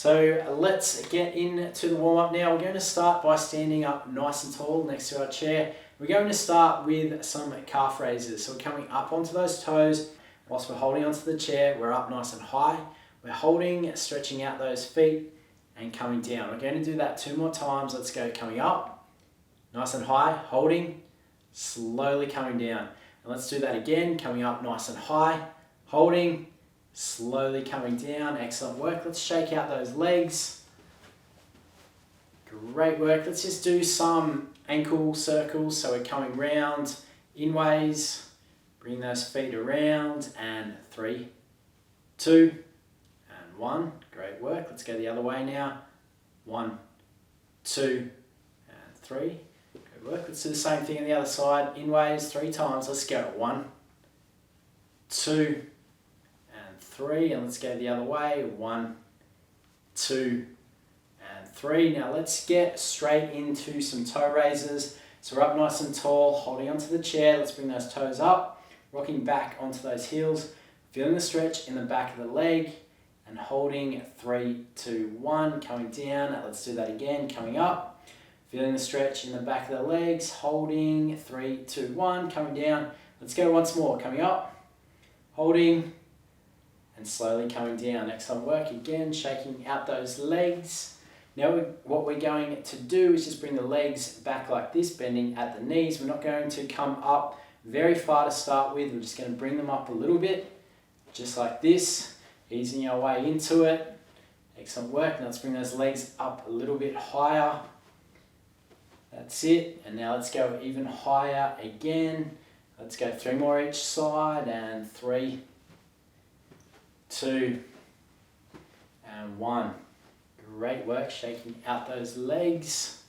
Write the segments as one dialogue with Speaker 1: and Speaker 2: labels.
Speaker 1: So let's get into the warm-up now. We're going to start by standing up nice and tall next to our chair. We're going to start with some calf raises. So we're coming up onto those toes. Whilst we're holding onto the chair, we're up nice and high. We're holding, stretching out those feet and coming down. We're going to do that 2 more times. Let's go. Coming up, nice and high, holding, slowly coming down. And let's do that again. Coming up nice and high, holding, slowly coming down. Excellent work. Let's shake out those legs. Great work. Let's just do some ankle circles. So we're coming round in ways. Bring those feet around. And 3, 2, and 1. Great work. Let's go the other way now. 1, 2, and 3. Good work. Let's do the same thing on the other side. In ways 3 times. Let's go. 1, 2, 3, and let's go the other way. 1, 2, and 3. Now let's get straight into some toe raises. So we're up nice and tall, holding onto the chair. Let's bring those toes up, rocking back onto those heels, feeling the stretch in the back of the leg, and holding 3, 2, 1, coming down. Let's do that again, coming up, feeling the stretch in the back of the legs, holding 3, 2, 1, coming down. Let's go once more, coming up, holding, and slowly coming down. Excellent work. Again, shaking out those legs. Now what we're going to do is just bring the legs back like this, bending at the knees. We're not going to come up very far to start with. We're just going to bring them up a little bit, just like this, easing our way into it. Excellent work. Now let's bring those legs up a little bit higher. That's it. And now let's go even higher again. Let's go 3 more each side, and 3, 2, and 1. Great work, shaking out those legs.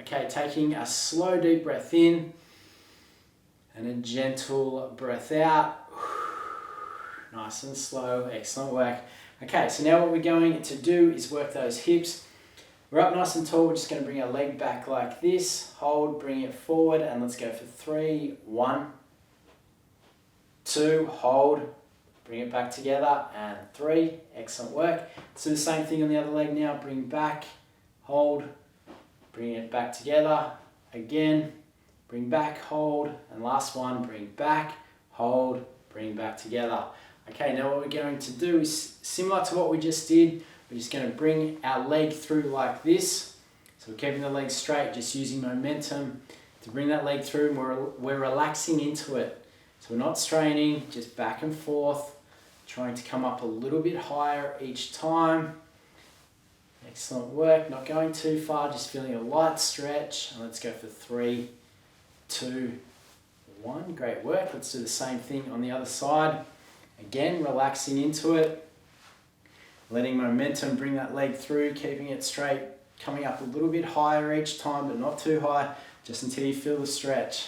Speaker 1: Okay, taking a slow deep breath in and a gentle breath out. Nice and slow, excellent work. Okay, so now what we're going to do is work those hips. We're up nice and tall. We're just going to bring our leg back like this. Hold, bring it forward, and let's go for 3, 1, 2, hold. Bring it back together, and 3. Excellent work. Let's do the same thing on the other leg now. Bring back, hold, bring it back together. Again, bring back, hold, and last one, bring back, hold, bring back together. Okay, now what we're going to do is similar to what we just did. We're just going to bring our leg through like this. So we're keeping the leg straight, just using momentum to bring that leg through, and we're relaxing into it. So we're not straining, just back and forth. Trying to come up a little bit higher each time. Excellent work, not going too far, just feeling a light stretch. And let's go for 3, 2, 1. Great work. Let's do the same thing on the other side. Again, relaxing into it. Letting momentum bring that leg through, keeping it straight, coming up a little bit higher each time, but not too high, just until you feel the stretch.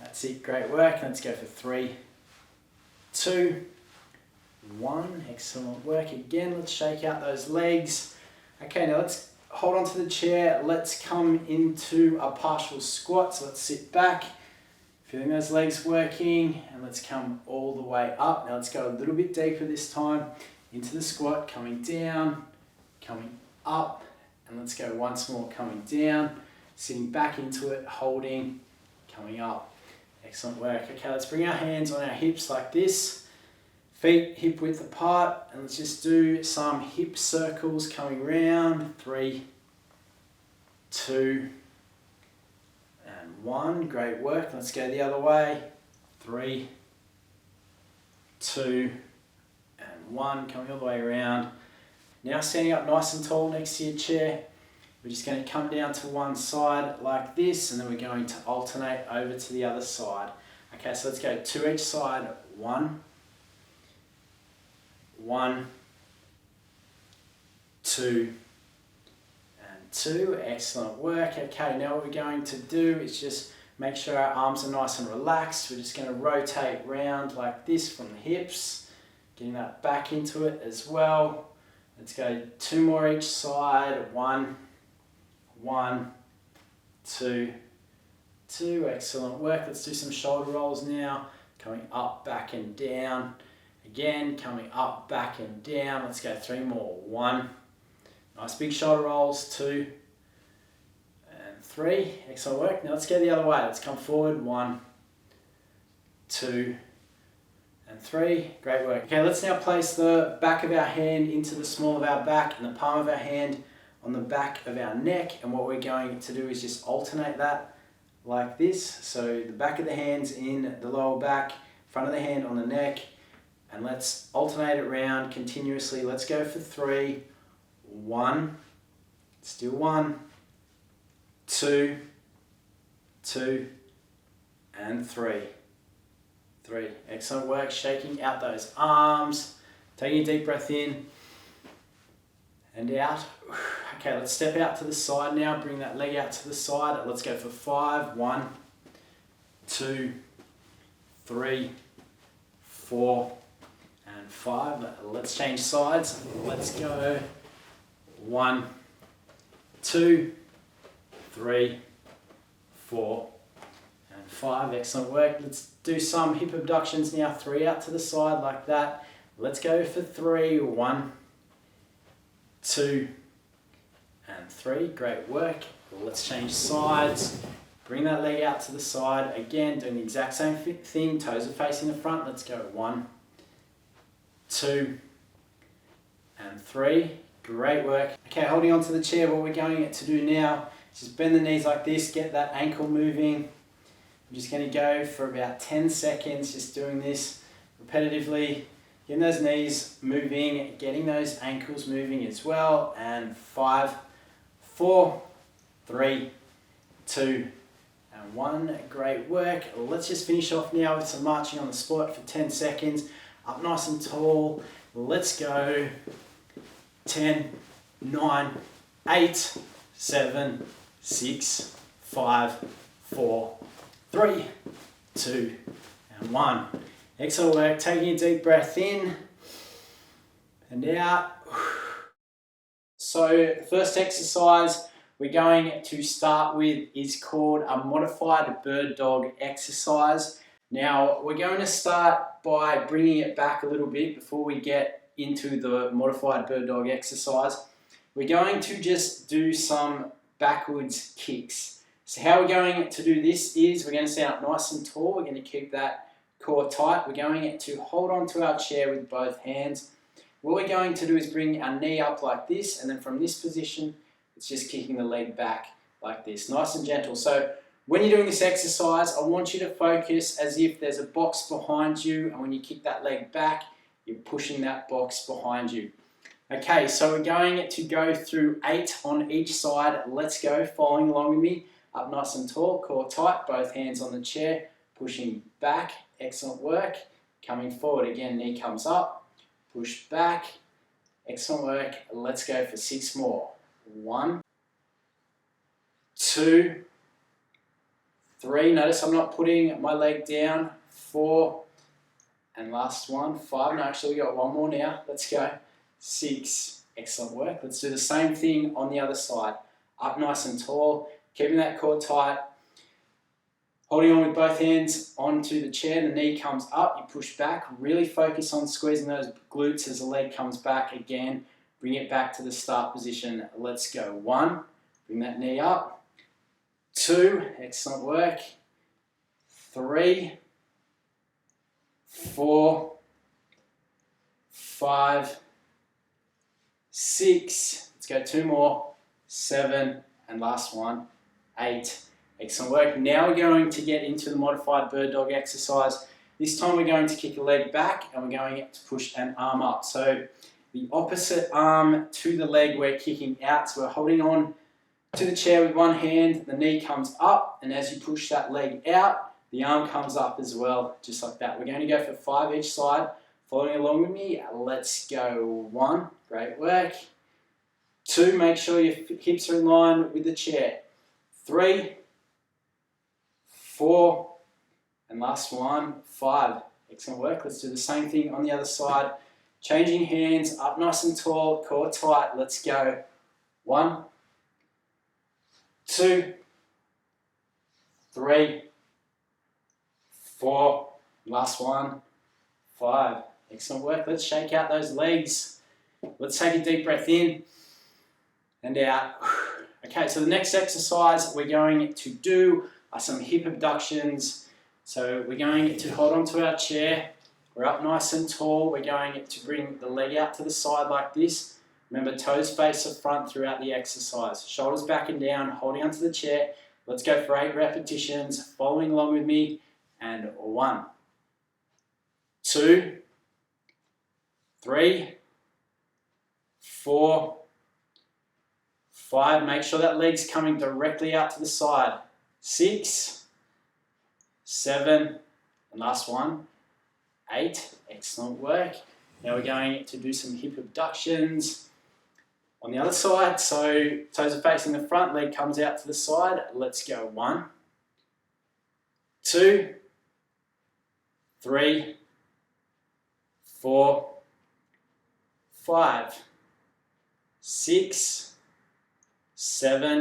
Speaker 1: That's it, great work. Let's go for 3, 2, 1. Excellent work. Again, let's shake out those legs. Okay, now let's hold on to the chair. Let's come into a partial squat. So let's sit back, feeling those legs working, and let's come all the way up. Now let's go a little bit deeper this time into the squat, coming down, coming up, and let's go once more, coming down, sitting back into it, holding, coming up. Excellent work. Okay, let's bring our hands on our hips like this. Feet hip width apart, and let's just do some hip circles coming round. 3, 2, and 1. Great work. Let's go the other way. 3, 2, and 1. Coming all the way around. Now standing up nice and tall next to your chair. We're just going to come down to one side like this, and then we're going to alternate over to the other side. Okay, so let's go 2 each side. 1, 1, 2, and 2. Excellent work. Okay, now what we're going to do is just make sure our arms are nice and relaxed. We're just going to rotate round like this from the hips, getting that back into it as well. Let's go 2 more each side. 1, 1, 2, 2. Excellent work. Let's do some shoulder rolls now, coming up, back, and down. Again, coming up, back and down. Let's go 3 more. 1. Nice big shoulder rolls. 2 and 3. Excellent work. Now let's go the other way. Let's come forward. 1, 2 and 3. Great work. Okay, let's now place the back of our hand into the small of our back and the palm of our hand on the back of our neck. And what we're going to do is just alternate that like this. So the back of the hand's in the lower back, front of the hand on the neck. And let's alternate it around continuously. Let's go for 3. 1, still 1, 2, 2, and 3. 3. Excellent work. Shaking out those arms. Taking a deep breath in and out. Okay, let's step out to the side now. Bring that leg out to the side. Let's go for 5. 1, 2, 3, 4, and 5. Let's change sides. Let's go. 1, 2, 3, 4, and 5. Excellent work. Let's do some hip abductions now. 3 out to the side like that. Let's go for 3. 1, 2, and 3. Great work. Let's change sides. Bring that leg out to the side. Again, doing the exact same thing. Toes are facing the front. Let's go 1, 2, and 3. Great work. Okay, holding on to the chair, what we're going to do now is just bend the knees like this, get that ankle moving. I'm just going to go for about 10 seconds, just doing this repetitively, getting those knees moving, getting those ankles moving as well. And 5, 4, 3, 2, and 1. Great work. Let's just finish off now with some marching on the spot for 10 seconds. Up nice and tall. Let's go. 10, 9, 8, 7, 6, 5, 4, 3, 2, and 1. Excellent work. Taking a deep breath in and out. So the first exercise we're going to start with is called a modified bird dog exercise. Now we're going to start by bringing it back a little bit before we get into the modified bird dog exercise. We're going to just do some backwards kicks. So how we're going to do this is we're going to stand up nice and tall. We're going to keep that core tight. We're going to hold on to our chair with both hands. What we're going to do is bring our knee up like this, and then from this position it's just kicking the leg back like this, nice and gentle. So when you're doing this exercise, I want you to focus as if there's a box behind you, and when you kick that leg back, you're pushing that box behind you. Okay, so we're going to go through 8 on each side. Let's go, following along with me. Up nice and tall, core tight, both hands on the chair, pushing back. Excellent work. Coming forward again, knee comes up, push back. Excellent work. Let's go for 6 more. 1, 2, 3. Notice I'm not putting my leg down. 4, and last one. 5. No, actually we got 1 more now. Let's go. 6. Excellent work. Let's do the same thing on the other side. Up nice and tall, keeping that core tight, holding on with both hands onto the chair. The knee comes up, you push back. Really focus on squeezing those glutes as the leg comes back. Again, bring it back to the start position. Let's go. 1. Bring that knee up. 2. Excellent work. 3, 4, 5, 6. Let's go 2 more. 7, and last one. 8. Excellent work. Now we're going to get into the modified bird dog exercise. This time we're going to kick a leg back and we're going to push an arm up. So the opposite arm to the leg we're kicking out. So we're holding on to the chair with one hand, the knee comes up, and as you push that leg out, the arm comes up as well, just like that. We're going to go for 5 each side. Following along with me, let's go. 1, great work. 2, make sure your hips are in line with the chair. 3, 4, and last one, 5. Excellent work. Let's do the same thing on the other side. Changing hands, up nice and tall, core tight. Let's go. 1, 2, 3, 4, last one, 5. Excellent work. Let's shake out those legs. Let's take a deep breath in and out. Okay, so the next exercise we're going to do are some hip abductions. So we're going to hold on to our chair. We're up nice and tall. We're going to bring the leg out to the side like this. Remember, toes face the front throughout the exercise. Shoulders back and down, holding onto the chair. Let's go for 8 repetitions, following along with me. And 1, 2, 3, 4, 5. Make sure that leg's coming directly out to the side. 6, 7, and last one, 8. Excellent work. Now we're going to do some hip abductions on the other side. So toes are facing the front, leg comes out to the side. Let's go. 1, 2, 3, 4, 5, 6, 7,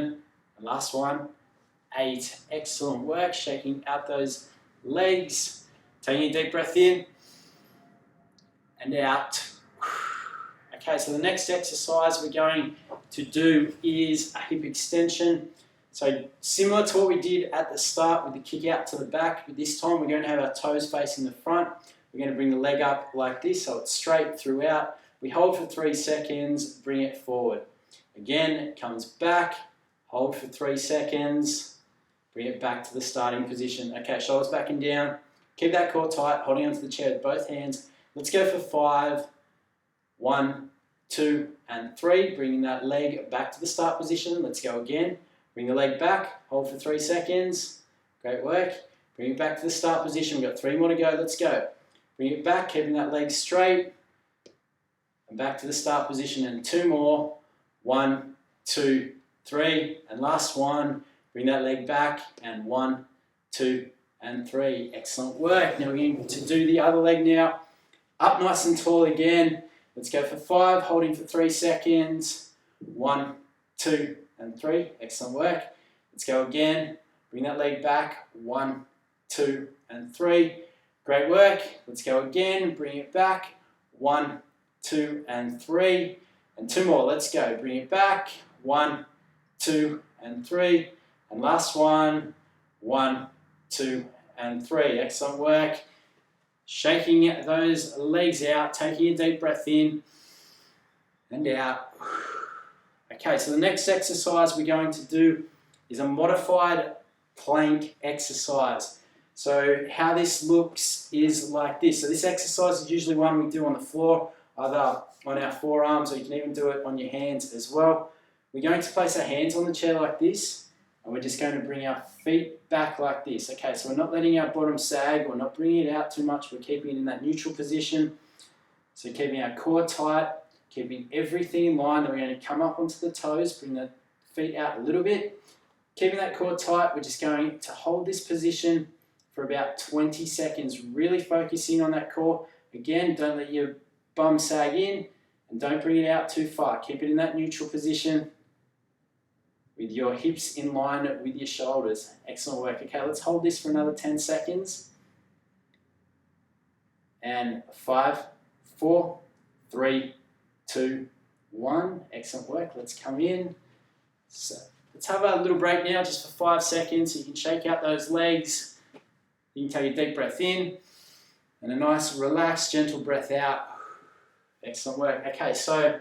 Speaker 1: and last one, 8. Excellent work. Shaking out those legs. Taking a deep breath in and out. Okay, so the next exercise we're going to do is a hip extension. So similar to what we did at the start with the kick out to the back, but this time we're going to have our toes facing the front. We're going to bring the leg up like this so it's straight throughout. We hold for 3 seconds, bring it forward. Again, it comes back, hold for 3 seconds, bring it back to the starting position. Okay, shoulders back and down. Keep that core tight, holding onto the chair with both hands. Let's go for 5. 1, 2, and 3. Bringing that leg back to the start position. Let's go again. Bring the leg back, hold for 3 seconds. Great work. Bring it back to the start position. We've got 3 more to go. Let's go. Bring it back, keeping that leg straight. And back to the start position. And 2 more. 1, 2, 3. And last one. Bring that leg back. And 1, 2, and 3. Excellent work. Now we're going to do the other leg now. Up nice and tall again. Let's go for 5, holding for 3 seconds. 1, 2, and 3. Excellent work. Let's go again. Bring that leg back. 1, 2, and 3. Great work. Let's go again. Bring it back. 1, 2, and 3. And 2 more. Let's go. Bring it back. 1, 2, and 3. And last one. 1, 2, and 3. Excellent work. Shaking those legs out, taking a deep breath in and out. Okay, so the next exercise we're going to do is a modified plank exercise. So how this looks is like this. So this exercise is usually one we do on the floor, either on our forearms, or you can even do it on your hands as well. We're going to place our hands on the chair like this, and we're just going to bring our feet back like this. Okay, so we're not letting our bottom sag, we're not bringing it out too much, we're keeping it in that neutral position. So keeping our core tight, keeping everything in line. Then we're going to come up onto the toes, bring the feet out a little bit. Keeping that core tight, we're just going to hold this position for about 20 seconds, really focusing on that core. Again, don't let your bum sag in, and don't bring it out too far. Keep it in that neutral position, with your hips in line with your shoulders. Excellent work. Okay, let's hold this for another 10 seconds. And 5, 4, 3, 2, 1. Excellent work. Let's come in. So let's have a little break now just for 5 seconds so you can shake out those legs. You can take a deep breath in and a nice relaxed, gentle breath out. Excellent work. Okay, so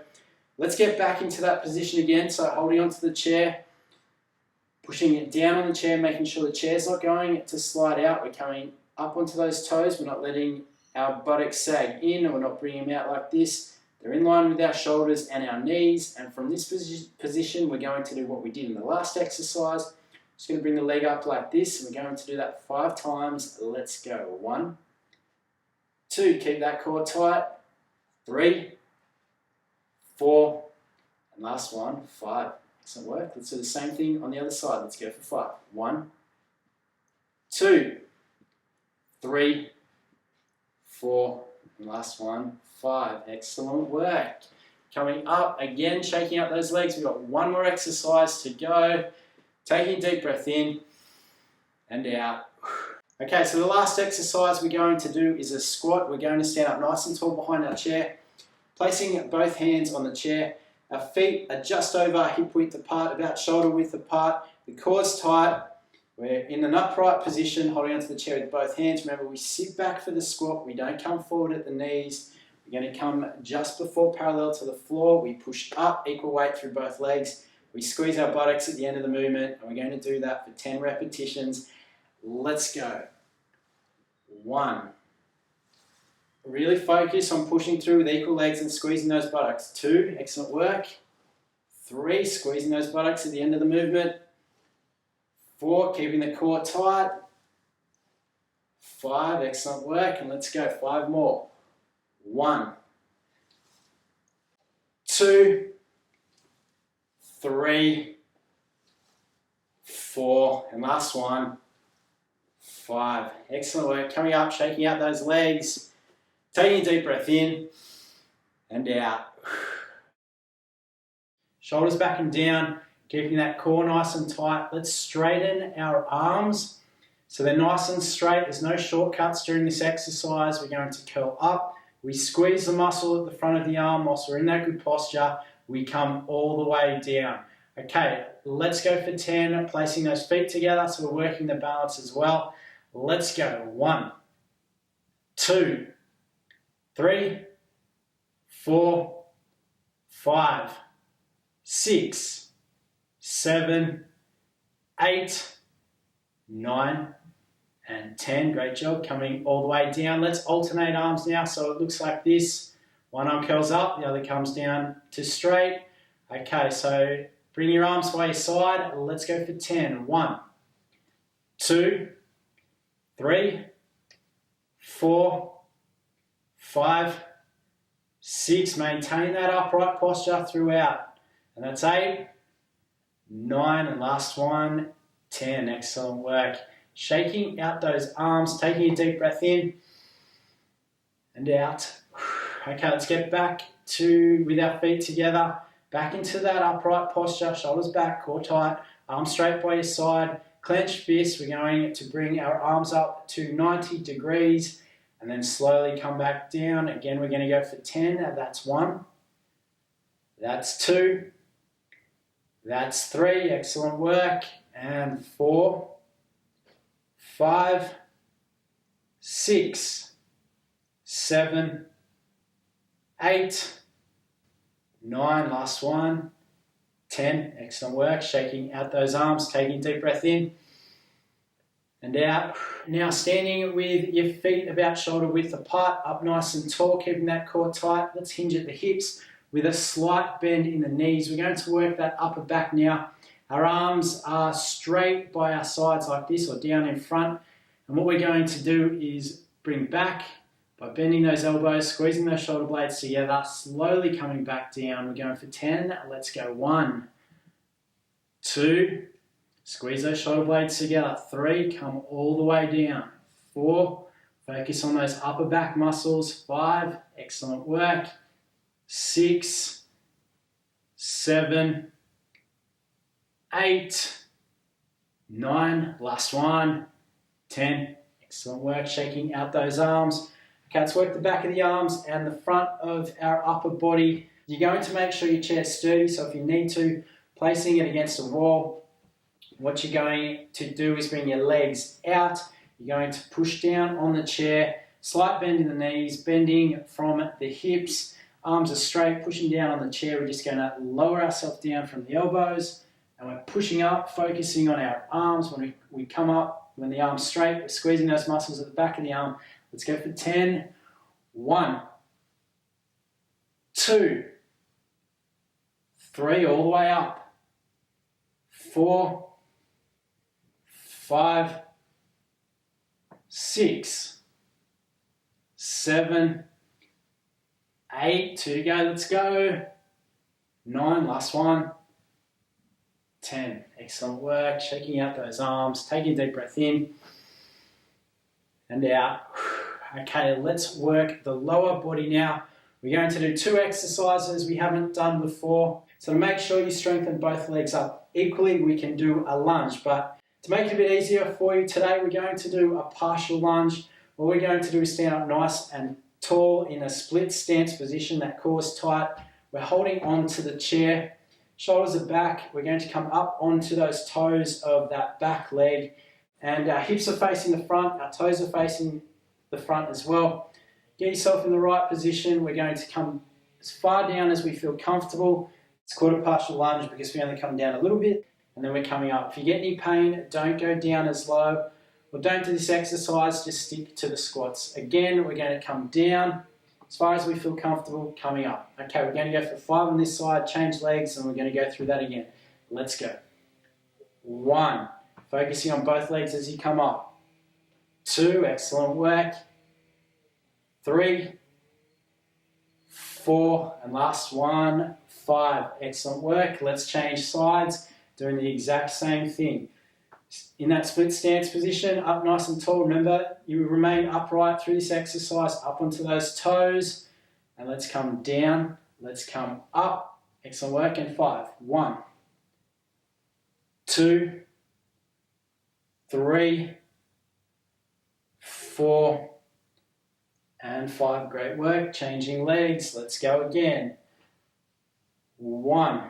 Speaker 1: let's get back into that position again. So holding onto the chair, pushing it down on the chair, making sure the chair's not going to slide out. We're coming up onto those toes. We're not letting our buttocks sag in, or we're not bringing them out like this. They're in line with our shoulders and our knees. And from this position, we're going to do what we did in the last exercise. Just going to bring the leg up like this, and we're going to do that 5 times. Let's go. 1, 2, keep that core tight. 3, 4, and last one, 5. Excellent work. Let's do the same thing on the other side. Let's go for 5. 1, 2, 3, 4, and last one, 5. Excellent work. Coming up again, shaking out those legs. We've got 1 more exercise to go. Taking a deep breath in and out. Okay, so the last exercise we're going to do is a squat. We're going to stand up nice and tall behind our chair, placing both hands on the chair. Our feet are just over hip width apart, about shoulder width apart. The core's tight. We're in an upright position, holding onto the chair with both hands. Remember, we sit back for the squat. We don't come forward at the knees. We're going to come just before parallel to the floor. We push up, equal weight through both legs. We squeeze our buttocks at the end of the movement, and we're going to do that for 10 repetitions. Let's go. 1. Really focus on pushing through with equal legs and squeezing those buttocks. 2, excellent work. 3, squeezing those buttocks at the end of the movement. 4, keeping the core tight. 5, excellent work, and let's go. 5 more. 1, 2, 3, 4, and last one, 5. Excellent work. Coming up, shaking out those legs. Taking a deep breath in and out. Shoulders back and down, keeping that core nice and tight. Let's straighten our arms so they're nice and straight. There's no shortcuts during this exercise. We're going to curl up. We squeeze the muscle at the front of the arm whilst we're in that good posture. We come all the way down. Okay, let's go for 10, placing those feet together so we're working the balance as well. Let's go. 1, 2, 3, 4, 5, 6, 7, 8, 9, and 10. Great job. Coming all the way down. Let's alternate arms now so it looks like this. One arm curls up, the other comes down to straight. Okay, so bring your arms by your side. Let's go for 10. 1, 2, 3, 4, 5, 6. Maintain that upright posture throughout. And that's 8, 9, and last one, 10. Excellent work. Shaking out those arms, taking a deep breath in and out. Okay, let's get back to with our feet together. Back into that upright posture, shoulders back, core tight, arms straight by your side. Clenched fists, we're going to bring our arms up to 90 degrees and then slowly come back down. Again, we're going to go for 10. That's 1. That's 2. That's 3. Excellent work. And 4, 5, 6, 7, 8, 9. Last one. 10. Excellent work. Shaking out those arms, taking a deep breath in and out. Now standing with your feet about shoulder width apart, up nice and tall, keeping that core tight. Let's hinge at the hips with a slight bend in the knees. We're going to work that upper back now. Our arms are straight by our sides like this or down in front. And what we're going to do is bring back by bending those elbows, squeezing those shoulder blades together, slowly coming back down. We're going for 10. Let's go. 1, 2, squeeze those shoulder blades together. 3, come all the way down. 4, focus on those upper back muscles. 5, excellent work. 6, 7, 8, 9, last one, 10. Excellent work, shaking out those arms. Okay, let's work the back of the arms and the front of our upper body. You're going to make sure your chair's sturdy, so if you need to, placing it against a wall. What you're going to do is bring your legs out. You're going to push down on the chair, slight bend in the knees, bending from the hips. Arms are straight, pushing down on the chair. We're just going to lower ourselves down from the elbows. And we're pushing up, focusing on our arms. When we come up, when the arm's straight, we're squeezing those muscles at the back of the arm. Let's go for 10. 1, 2, 3, all the way up. 4, 5, 6, 7, 8, 2 to go, let's go. 9, last one. 10, excellent work. Shaking out those arms, taking a deep breath in and out. Okay, let's work the lower body now. We're going to do 2 exercises we haven't done before. So to make sure you strengthen both legs up equally, we can do a lunge, but To make it a bit easier for you today, we're going to do a partial lunge. What we're going to do is stand up nice and tall in a split stance position, that core is tight. We're holding on to the chair, shoulders are back. We're going to come up onto those toes of that back leg, and our hips are facing the front, our toes are facing the front as well. Get yourself in the right position. We're going to come as far down as we feel comfortable. It's called a partial lunge because we only come down a little bit, and then we're coming up. If you get any pain, don't go down as low, or don't do this exercise, just stick to the squats. Again, we're going to come down as far as we feel comfortable, coming up. Okay, we're going to go for 5 on this side, change legs, and we're going to go through that again. Let's go. 1, focusing on both legs as you come up. 2, excellent work. 3, 4, and last one, 5. Excellent work. Let's change sides, doing the exact same thing. In that split stance position, up nice and tall. Remember, you remain upright through this exercise, up onto those toes. And let's come down, let's come up. Excellent work, and 5. 1, 2, 3, 4, and 5. Great work. Changing legs. Let's go again. 1,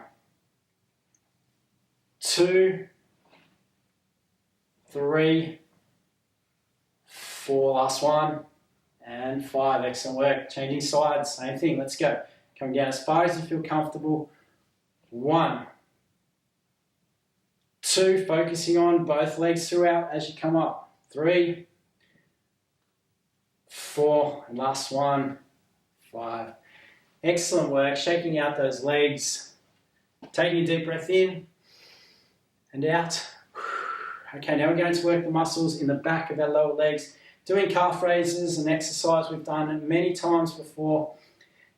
Speaker 1: 2, 3, 4. Last one. And 5. Excellent work. Changing sides. Same thing. Let's go. Come down as far as you feel comfortable. 1, 2. Focusing on both legs throughout as you come up. 3, 4, and last one, 5. Excellent work, shaking out those legs. Taking a deep breath in and out. Okay, now we're going to work the muscles in the back of our lower legs. Doing calf raises, an exercise we've done many times before.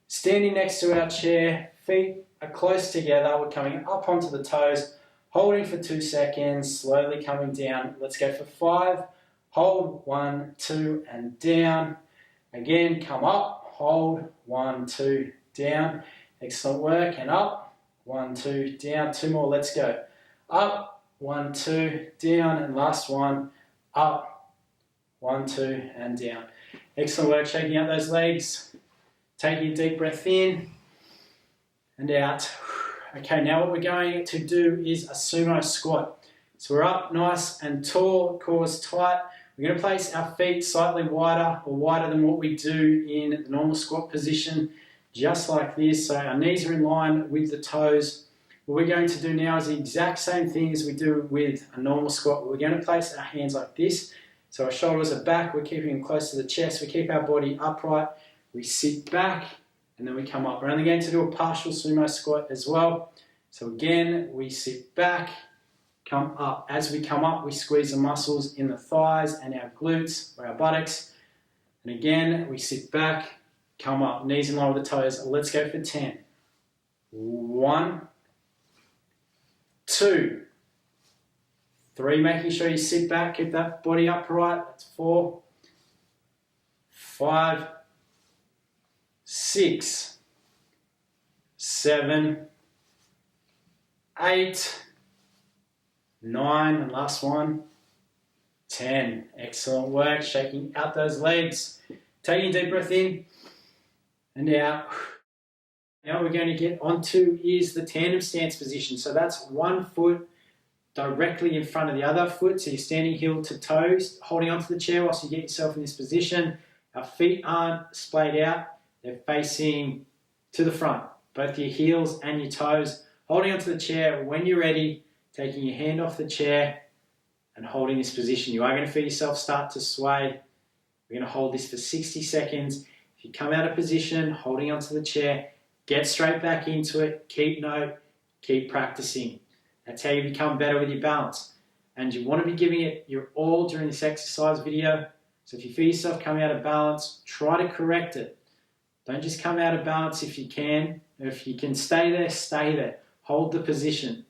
Speaker 1: Standing next to our chair, feet are close together. We're coming up onto the toes, holding for 2 seconds, slowly coming down. Let's go for 5. Hold, 1, 2, and down. Again, come up, hold, 1, 2, down. Excellent work, and up, 1, 2, down. 2 more, let's go. Up, 1, 2, down, and last one, up, 1, 2, and down. Excellent work, shaking out those legs. Taking a deep breath in and out. Okay, now what we're going to do is a sumo squat. So we're up nice and tall, core is tight. We're going to place our feet slightly wider or wider than what we do in the normal squat position, just like this. So our knees are in line with the toes. What we're going to do now is the exact same thing as we do with a normal squat. We're going to place our hands like this. So our shoulders are back, we're keeping them close to the chest, we keep our body upright, we sit back, and then we come up. We're only going to do a partial sumo squat as well. So again, we sit back, come up. As we come up, we squeeze the muscles in the thighs and our glutes or our buttocks. And again, we sit back, come up, knees in line with the toes. Let's go for 10. 1, 2, 3, making sure you sit back, keep that body upright. That's 4, 5, 6, 7, 8, 9, and last one, 10. Excellent work, shaking out those legs. Taking a deep breath in and out. Now we're going to get onto is the tandem stance position. So that's one foot directly in front of the other foot. So you're standing heel to toes, holding onto the chair whilst you get yourself in this position. Our feet aren't splayed out. They're facing to the front, both your heels and your toes. Holding onto the chair. When you're ready, taking your hand off the chair and holding this position. You are going to feel yourself start to sway. We're going to hold this for 60 seconds. If you come out of position, holding onto the chair, get straight back into it. Keep note, keep practicing. That's how you become better with your balance. And you want to be giving it your all during this exercise video. So if you feel yourself coming out of balance, try to correct it. Don't just come out of balance if you can. If you can stay there, stay there. Hold the position.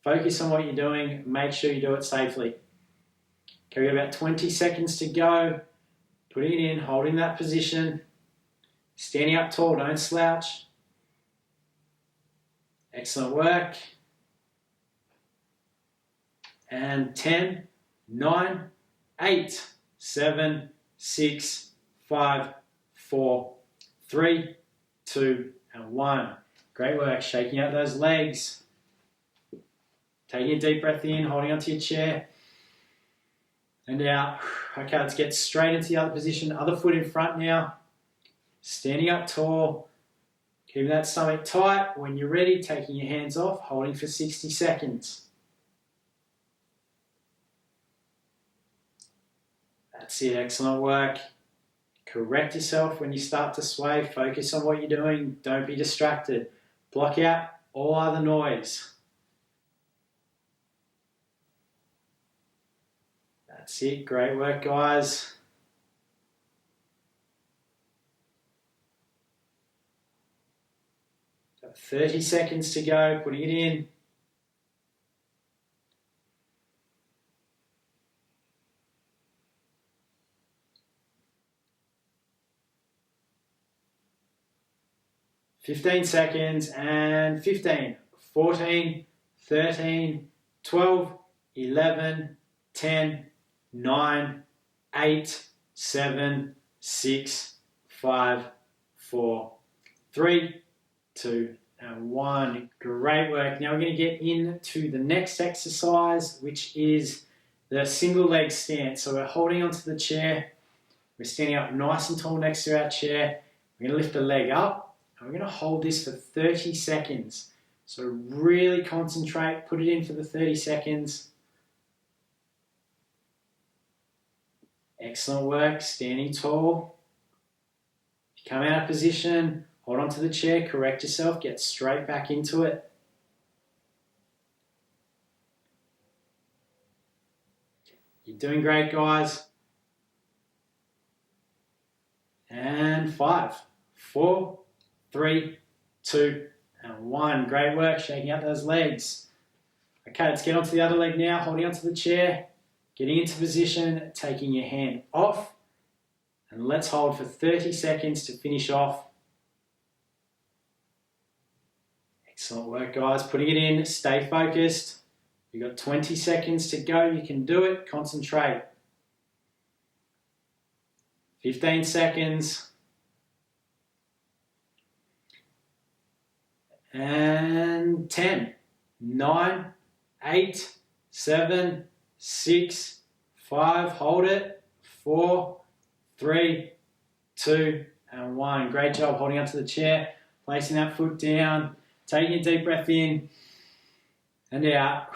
Speaker 1: Focus on what you're doing. Make sure you do it safely. Okay, we've got about 20 seconds to go. Putting it in, holding that position. Standing up tall, don't slouch. Excellent work. and 10, 9, 8, 7, 6, 5, 4, 3, 2, and 1. Great work. Shaking out those legs. Taking a deep breath in, holding onto your chair. And out. Okay, let's get straight into the other position. Other foot in front now. Standing up tall. Keeping that stomach tight. When you're ready, taking your hands off, holding for 60 seconds. That's it, excellent work. Correct yourself when you start to sway. Focus on what you're doing. Don't be distracted. Block out all other noise. That's it, great work, guys. Got 30 seconds to go, putting it in. "15 seconds and 15, 14, 13, 12, 11, 10, 9, 8, 7, 6, 5, 4, 3, 2, and 1. Great work. Now we're going to get into the next exercise, which is the single leg stance. So we're holding onto the chair. We're standing up nice and tall next to our chair. We're going to lift the leg up, and we're going to hold this for 30 seconds. So really concentrate, put it in for the 30 seconds. Excellent work, standing tall. If you come out of position, hold on to the chair, correct yourself, get straight back into it. You're doing great, guys. And 5, 4, 3, 2, and 1. Great work, shaking out those legs. Okay, let's get onto the other leg now, holding onto the chair, getting into position, taking your hand off, and let's hold for 30 seconds to finish off. Excellent work, guys. Putting it in, stay focused. You've got 20 seconds to go. You can do it. Concentrate. 15 seconds. And 10, 9, 8, 7, 6, 5. Hold it. 4, 3, 2, and 1. Great job holding onto the chair, placing that foot down. Taking a deep breath in and out.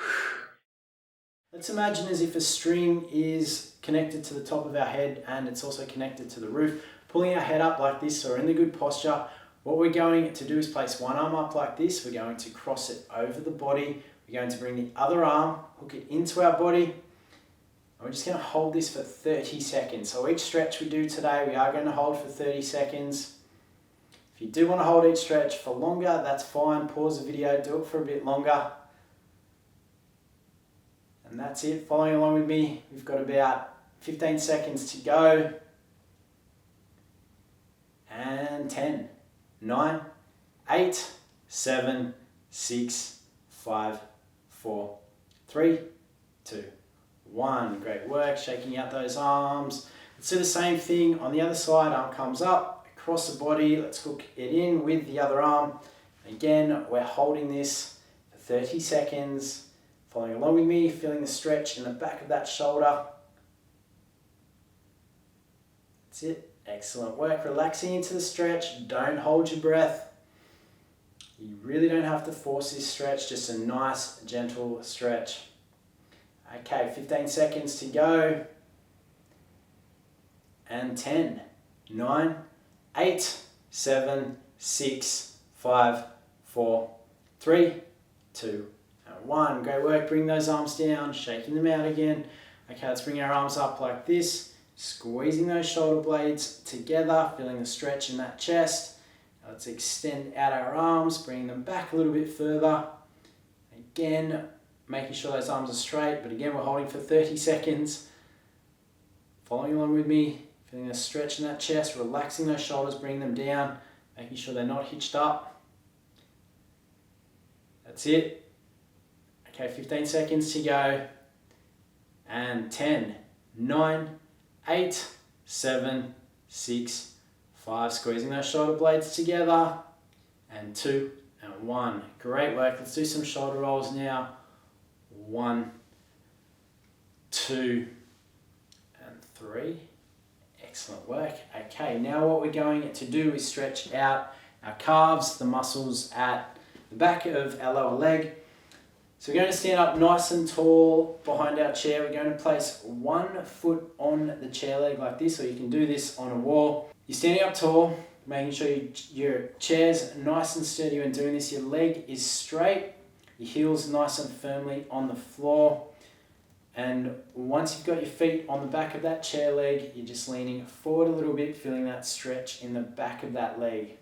Speaker 1: Let's imagine as if a string is connected to the top of our head and it's also connected to the roof. Pulling our head up like this, so we're in the good posture. What we're going to do is place one arm up like this. We're going to cross it over the body. We're going to bring the other arm, hook it into our body. And we're just going to hold this for 30 seconds. So each stretch we do today, we are going to hold for 30 seconds. If you do want to hold each stretch for longer, that's fine. Pause the video, do it for a bit longer. And that's it. Following along with me, we've got about 15 seconds to go. And 10, 9, 8, 7, 6, 5, 4, 3, 2, 1. Great work. Shaking out those arms. Let's do the same thing on the other side. Arm comes up. Across the body, let's hook it in with the other arm. Again, we're holding this for 30 seconds. Following along with me, feeling the stretch in the back of that shoulder. That's it. Excellent work. Relaxing into the stretch. Don't hold your breath. You really don't have to force this stretch, just a nice, gentle stretch. Okay, 15 seconds to go. And 10, 9, 8, 7, 6, 5, 4, 3, 2, and 1. Great work. Bring those arms down, shaking them out again. Okay, let's bring our arms up like this, squeezing those shoulder blades together, feeling the stretch in that chest. Let's extend out our arms, bring them back a little bit further. Again, making sure those arms are straight, but again, we're holding for 30 seconds. Following along with me, feeling a stretch in that chest, relaxing those shoulders, bring them down, making sure they're not hitched up. That's it. Okay, 15 seconds to go. and 10, 9, 8, 7, 6, 5. Squeezing those shoulder blades together, and 2, and 1. Great work. Let's do some shoulder rolls now. 1, 2, and 3. Excellent work. Okay, now what we're going to do is stretch out our calves, the muscles at the back of our lower leg. So we're going to stand up nice and tall behind our chair. We're going to place one foot on the chair leg like this, or you can do this on a wall. You're standing up tall, making sure your chair's nice and sturdy when doing this. Your leg is straight, your heel's nice and firmly on the floor. And once you've got your feet on the back of that chair leg, you're just leaning forward a little bit, feeling that stretch in the back of that leg.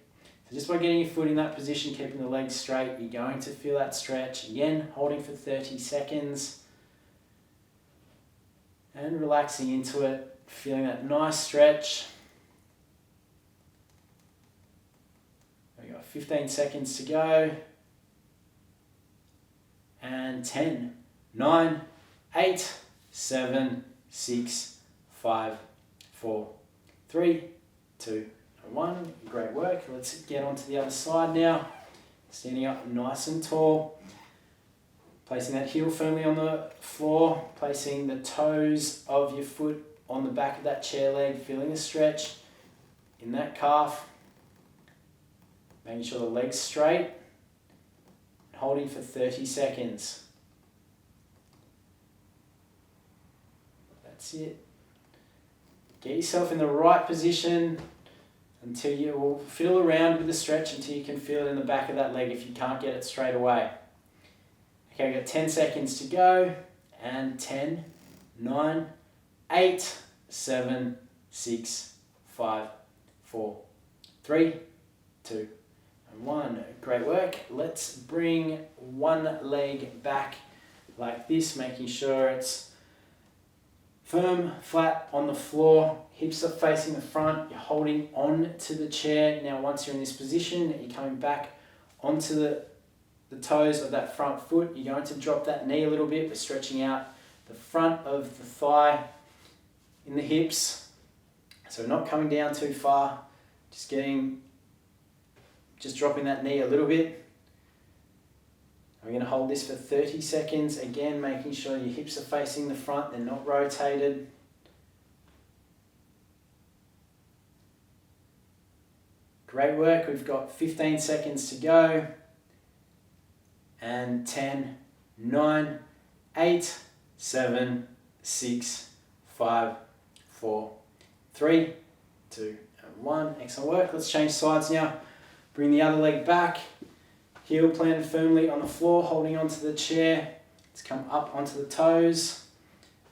Speaker 1: So just by getting your foot in that position, keeping the legs straight, you're going to feel that stretch. Again, holding for 30 seconds. And relaxing into it, feeling that nice stretch. We've got 15 seconds to go. And 10, 9, 8, 7, 6, 5, 4, 3, 2, 1. Great work. Let's get on to the other side now. Standing up nice and tall. Placing that heel firmly on the floor. Placing the toes of your foot on the back of that chair leg. Feeling a stretch in that calf. Making sure the leg's straight. Holding for 30 seconds. That's it. Get yourself in the right position until you will fiddle around with the stretch until you can feel it in the back of that leg if you can't get it straight away. Okay, we've got 10 seconds to go. And 10, 9, 8, 7, 6, 5, 4, 3, 2, and 1. Great work. Let's bring one leg back like this, making sure it's firm, flat on the floor, hips are facing the front, you're holding on to the chair. Now once you're in this position, you're coming back onto the toes of that front foot. You're going to drop that knee a little bit. We're stretching out the front of the thigh in the hips. So we're not coming down too far, just dropping that knee a little bit. We're going to hold this for 30 seconds. Again, making sure your hips are facing the front, they're not rotated. Great work. We've got 15 seconds to go. And 10, 9, 8, 7, 6, 5, 4, 3, 2, and 1. Excellent work. Let's change sides now. Bring the other leg back. Heel planted firmly on the floor, holding onto the chair. Let's come up onto the toes.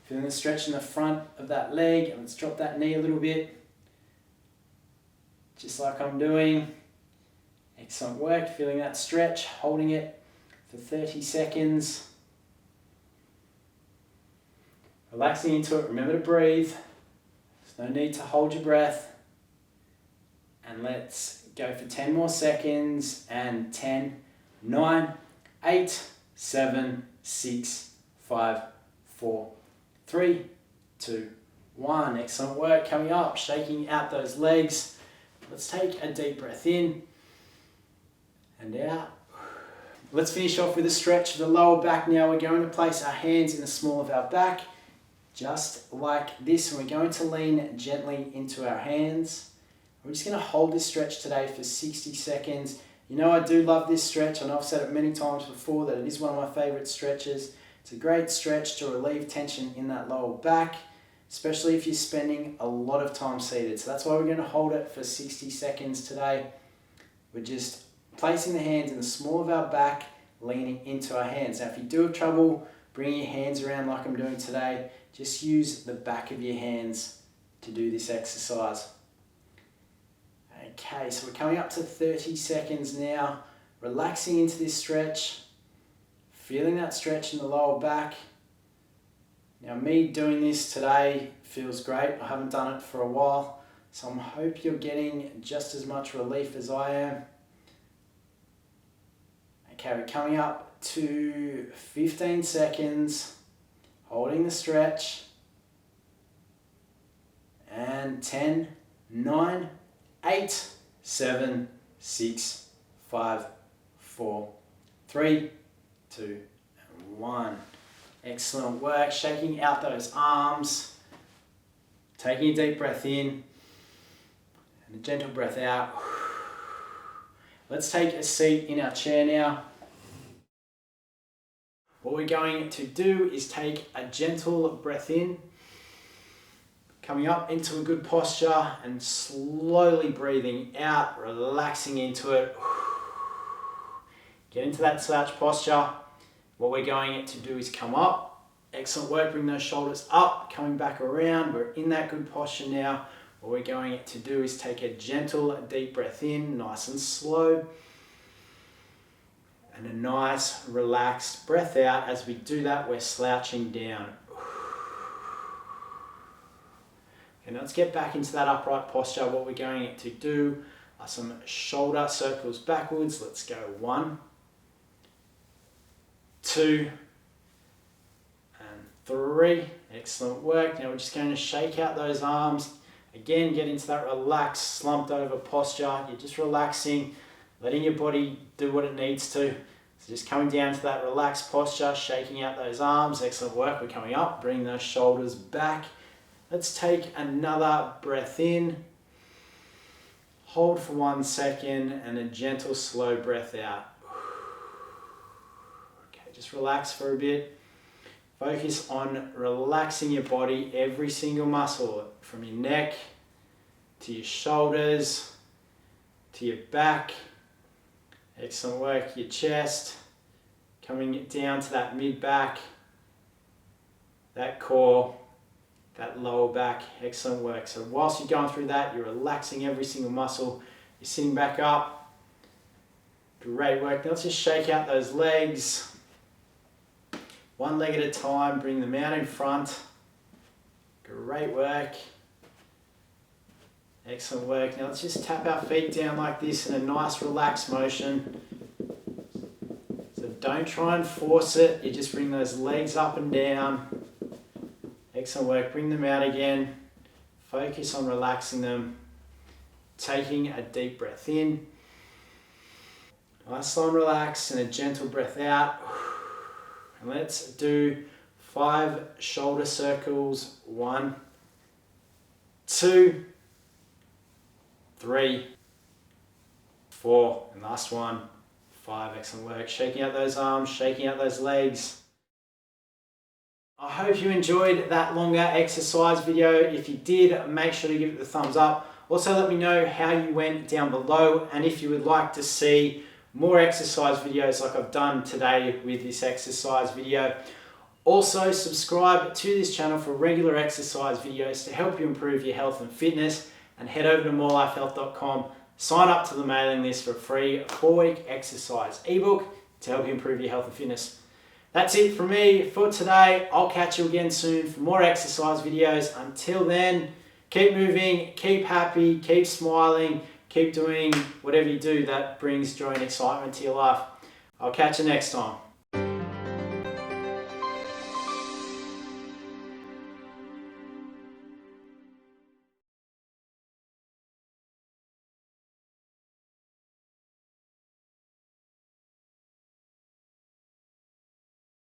Speaker 1: Feeling the stretch in the front of that leg. And let's drop that knee a little bit. Just like I'm doing. Excellent work. Feeling that stretch, holding it for 30 seconds. Relaxing into it. Remember to breathe. There's no need to hold your breath. And let's go for 10 more seconds. And 10, 9, 8, 7, 6, 5, 4, 3, 2, 1. Excellent work. Coming up, shaking out those legs. Let's take a deep breath in and out. Let's finish off with a stretch of the lower back now. We're going to place our hands in the small of our back, just like this. And we're going to lean gently into our hands. We're just going to hold this stretch today for 60 seconds. You know I do love this stretch. I know I've said it many times before that it is one of my favorite stretches. It's a great stretch to relieve tension in that lower back, especially if you're spending a lot of time seated. So that's why we're going to hold it for 60 seconds today. We're just placing the hands in the small of our back, leaning into our hands. Now if you do have trouble bringing your hands around like I'm doing today, just use the back of your hands to do this exercise. Okay, so we're coming up to 30 seconds now, relaxing into this stretch, feeling that stretch in the lower back. Now me doing this today feels great. I haven't done it for a while, so I hope you're getting just as much relief as I am. Okay, we're coming up to 15 seconds. holding the stretch, and 10, 9, 8, 7, 6, 5, 4, 3, 2, and 1. Excellent work. Shaking out those arms, taking a deep breath in and a gentle breath out. Let's take a seat in our chair now. What we're going to do is take a gentle breath in, coming up into a good posture and slowly breathing out, relaxing into it. Get into that slouch posture. What we're going to do is come up. Excellent work, bring those shoulders up, coming back around. We're in that good posture now. What we're going to do is take a gentle, deep breath in, nice and slow. And a nice, relaxed breath out. As we do that, we're slouching down. Okay, now let's get back into that upright posture. What we're going to do are some shoulder circles backwards. Let's go 1, 2, and 3. Excellent work. Now we're just going to shake out those arms. Again, get into that relaxed, slumped over posture. You're just relaxing, letting your body do what it needs to. So just coming down to that relaxed posture, shaking out those arms. Excellent work. We're coming up, bring those shoulders back. Let's take another breath in. Hold for 1 second and a gentle, slow breath out. Okay, just relax for a bit. Focus on relaxing your body, every single muscle, from your neck to your shoulders to your back. Excellent work. Your chest, coming down to that mid-back, that core, that lower back. Excellent work. So whilst you're going through that, you're relaxing every single muscle. You're sitting back up. Great work. Now let's just shake out those legs. One leg at a time, bring them out in front. Great work. Excellent work. Now let's just tap our feet down like this in a nice relaxed motion. So don't try and force it. You just bring those legs up and down. Excellent work. Bring them out again. Focus on relaxing them. Taking a deep breath in. Nice, slow and relaxed, and a gentle breath out. And let's do 5 shoulder circles. 1, 2, 3, 4, and last one, 5. Excellent work. Shaking out those arms, shaking out those legs. I hope you enjoyed that longer exercise video. If you did, make sure to give it the thumbs up. Also, let me know how you went down below, and if you would like to see more exercise videos like I've done today with this exercise video. Also, subscribe to this channel for regular exercise videos to help you improve your health and fitness, and head over to morelifehealth.com, sign up to the mailing list for a free 4-week exercise ebook to help you improve your health and fitness. That's it from me for today. I'll catch you again soon for more exercise videos. Until then, keep moving, keep happy, keep smiling, keep doing whatever you do that brings joy and excitement to your life. I'll catch you next time.